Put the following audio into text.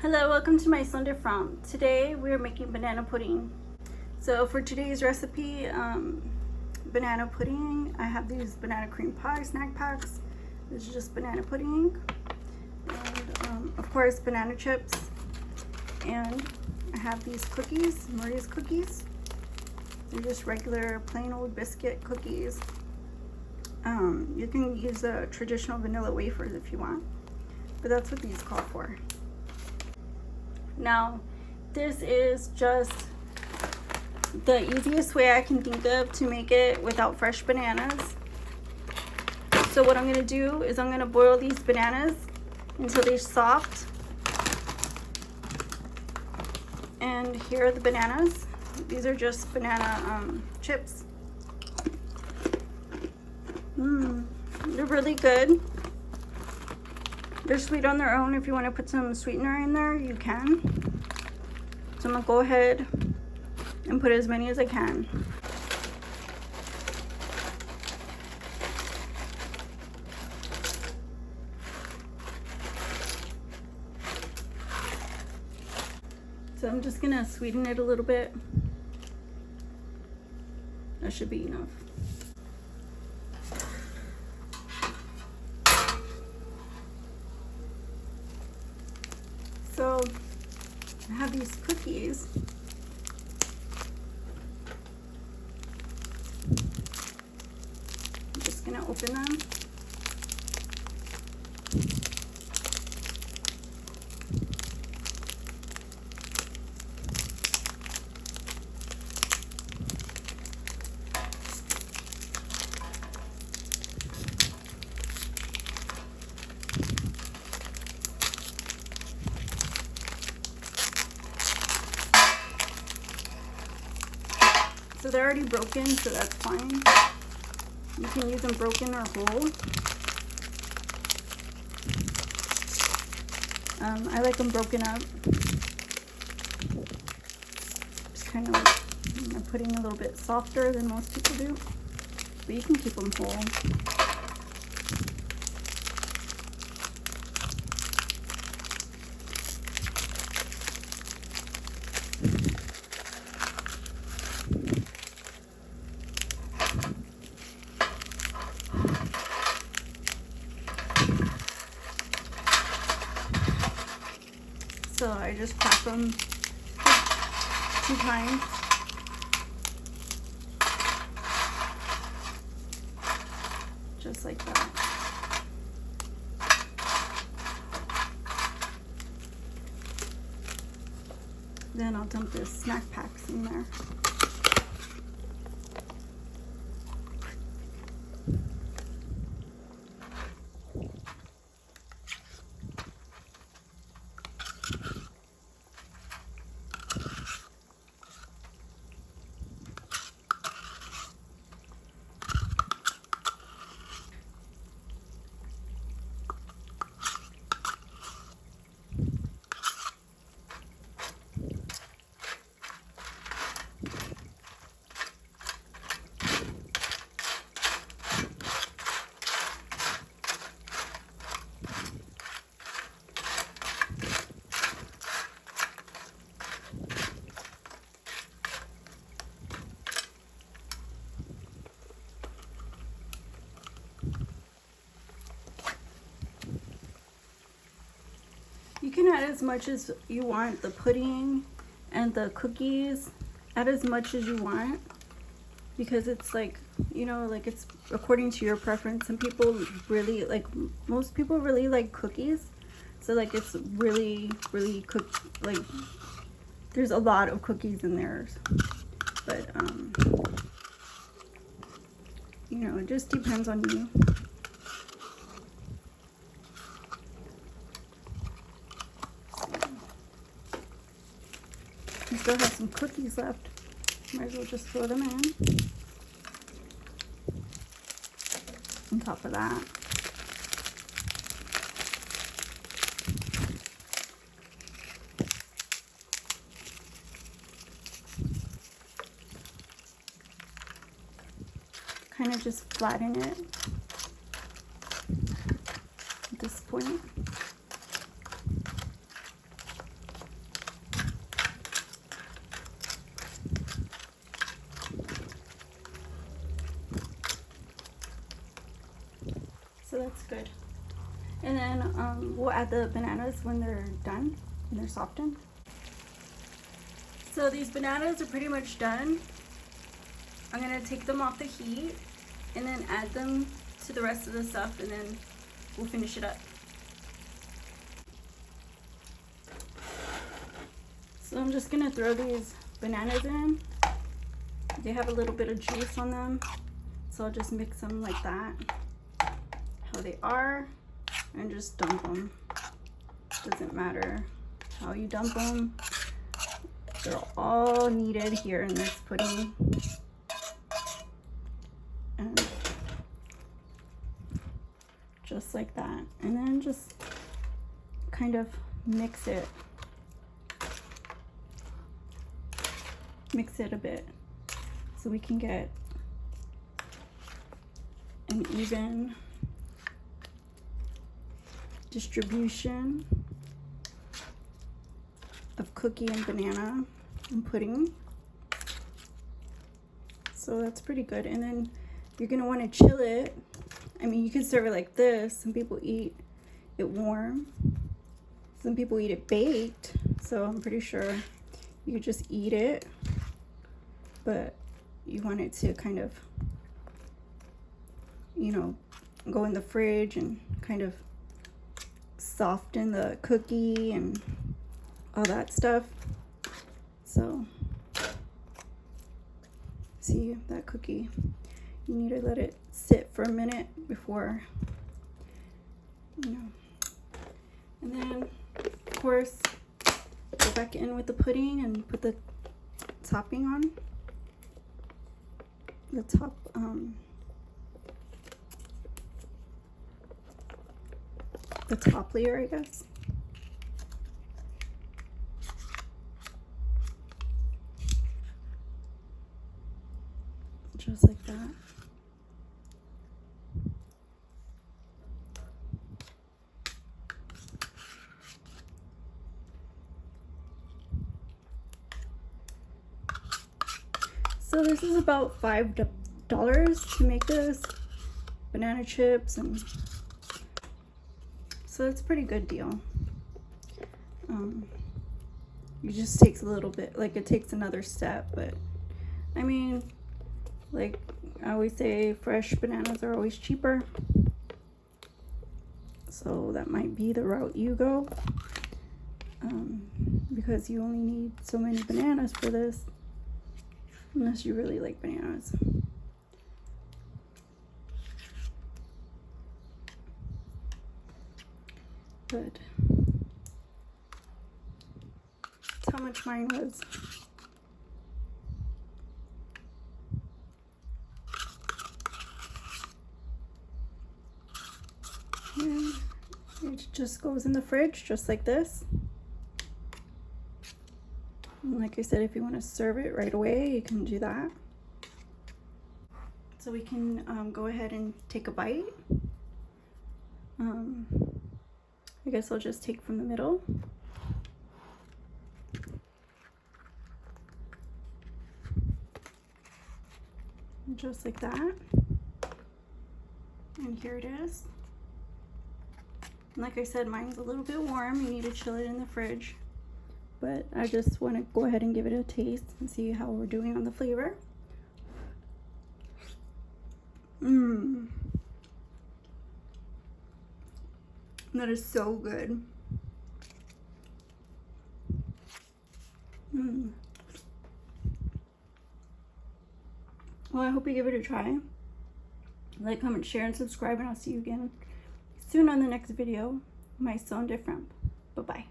Hello, welcome to my Sunday From. Today we are making banana pudding. So for today's recipe, banana pudding, I have these banana cream pie snack packs. This is just banana pudding, and of course banana chips. And I have these cookies, Maria's cookies. They're just regular plain old biscuit cookies. You can use the traditional vanilla wafers if you want, but that's what these call for. Now, this is just the easiest way I can think of to make it without fresh bananas. So what I'm going to do is I'm going to boil these bananas until they're soft. And here are the bananas. These are just banana chips. They're really good. They're sweet on their own. If you want to put some sweetener in there, you can. So I'm going to go ahead and put as many as I can. So I'm just going to sweeten it a little bit. That should be enough. So I have these cookies. I'm just gonna open them. So they're already broken, so that's fine. You can use them broken or whole. I like them broken up. Just kind of like my pudding a little bit softer than most people do, but you can keep them whole. So I just crack them 2 times. Just like that. Then I'll dump the snack packs in there. You can add as much as you want. The pudding and the cookies, add as much as you want, because it's like, you know, like it's according to your preference. Some people really like, most people really like cookies, so like it's really cooked, like there's a lot of cookies in there, but you know, it just depends on you. We still have some cookies left. Might as well just throw them in on top of that. Kind of just flatten it at this point. we'll add the bananas when they're done, when they're softened. So these bananas are pretty much done. I'm gonna take them off the heat and then add them to the rest of the stuff, and then we'll finish it up. So I'm just gonna throw these bananas in. They have a little bit of juice on them, so I'll just mix them like that, how they are, and just dump them. Doesn't matter how you dump them. They're all needed here in this pudding. And just like that. And then just kind of mix it a bit so we can get an even distribution of cookie and banana and pudding. So that's pretty good. And then you're gonna want to chill it. I mean, you can serve it like this. Some people eat it warm. Some people eat it baked. So I'm pretty sure you could just eat it, but you want it to kind of, you know, go in the fridge and kind of soften the cookie and all that stuff. So see that cookie, you need to let it sit for a minute before, you know. And then of course go back in with the pudding and put the topping on the top, the top layer, I guess. Just like that. So this is about $5 to make this, banana chips, and so it's a pretty good deal. It just takes a little bit, like it takes another step, but I mean, like I always say, fresh bananas are always cheaper. So that might be the route you go, because you only need so many bananas for this, unless you really like bananas. But that's how much mine was. And it just goes in the fridge just like this. And like I said, if you want to serve it right away, you can do that. So we can go ahead and take a bite. I guess I'll just take from the middle. Just like that. And here it is. And like I said, mine's a little bit warm. You need to chill it in the fridge. But I just want to go ahead and give it a taste and see how we're doing on the flavor. That is so good. Well, I hope you give it a try. Like, comment, share, and subscribe, and I'll see you again soon on the next video. Might sound different. Bye-bye.